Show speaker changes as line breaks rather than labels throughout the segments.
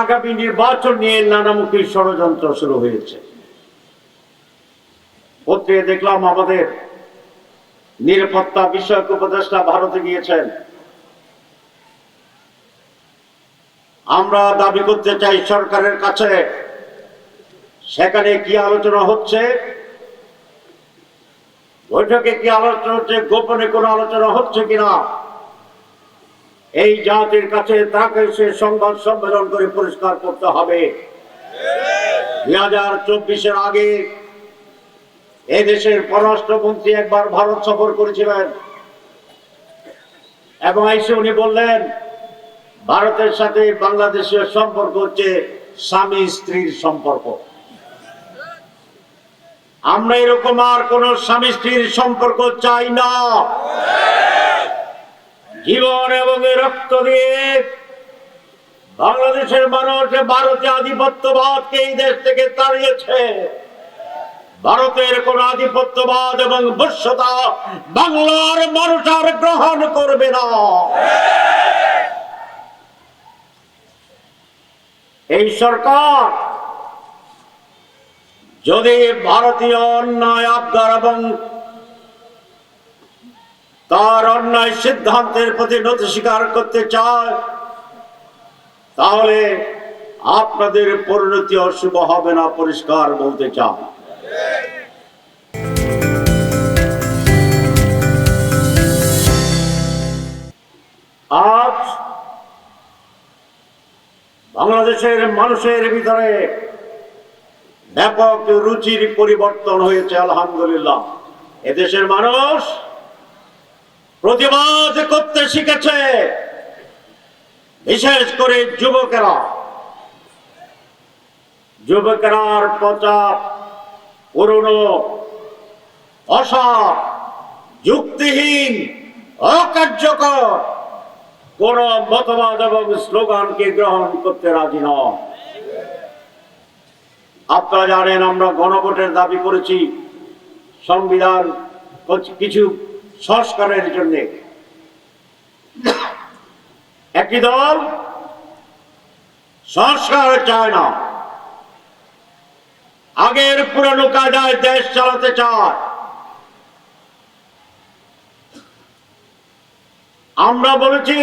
আগামী নির্বাচন নিয়ে নানামুখী ষড়যন্ত্র শুরু হয়েছে। পত্রিকায় দেখলাম আমাদের নিরাপত্তা বিষয়ক উপদেষ্টা ভারতে গিয়েছেন। আমরা দাবি করতে চাই সরকারের কাছে, সেখানে কি আলোচনা হচ্ছে, বৈঠকে কি আলোচনা হচ্ছে, গোপনে কোনো আলোচনা হচ্ছে কিনা, এই জাতির কাছে তাকে সে সংবাদ সম্মেলন করে পরিষ্কার করতে হবে। 2024-এর আগে এদেশের পররাষ্ট্রমন্ত্রী একবার ভারত সফর করেছিলেন এবং এসে উনি বললেন ভারতের সাথে বাংলাদেশের সম্পর্ক হচ্ছে স্বামী স্ত্রীর সম্পর্ক। আমরা এরকম আর কোন স্বামী স্ত্রীর সম্পর্ক চাই না। জীবন এবং রক্ত দিয়ে বাংলাদেশের মানুষ ভারতীয় আধিপত্যবাদকে এই দেশ থেকে তাড়িয়েছে। ভারতের কোন আধিপত্যবাদ এবং বশ্যতা বাংলার মানুষ আর গ্রহণ করবে না। এই সরকার যদি ভারতীয় অন্যায় আবদার এবং তার অন্যায় সিদ্ধান্তের প্রতি নতি স্বীকার করতে চায়, তাহলে আপনাদের পরিণতি অশুভ হবে না, পরিষ্কার বলতে চান। আজ বাংলাদেশের মানুষের ভিতরে ব্যাপক রুচির পরিবর্তন হয়েছে, আলহামদুলিল্লাহ। এদেশের মানুষ প্রতিবাদ করতে শিখেছে, বিশেষ করে যুবকেরার পচা পুরনো অসৎ যুক্তিহীন অকার্যকর কোন মতবাদ এবং স্লোগানকে গ্রহণ করতে রাজি নয়। আপনারা জানেন আমরা গণভোটের দাবি করেছি, সংবিধান কিছু সংস্কারের জন্য। একটি দল সংস্কার চায় না, আগের পুরানো কায়দায় দেশ চালাতে চায়। আমরা বলেছি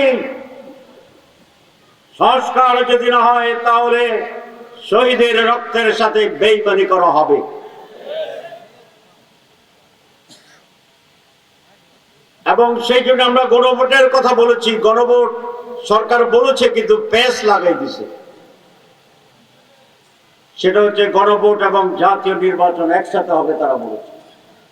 সংস্কার যদি না হয় তাহলে শহীদের রক্তের সাথে বেইমানি করা হবে। এবং সেই জন্য আমরা গণভোটের কথা বলেছি। গণভোট সরকার বলেছে কিন্তু পেস লাগাই দিছে। সেটা হচ্ছে গণভোট এবং জাতীয় নির্বাচন একসাথে হবে, তারা বলেছে।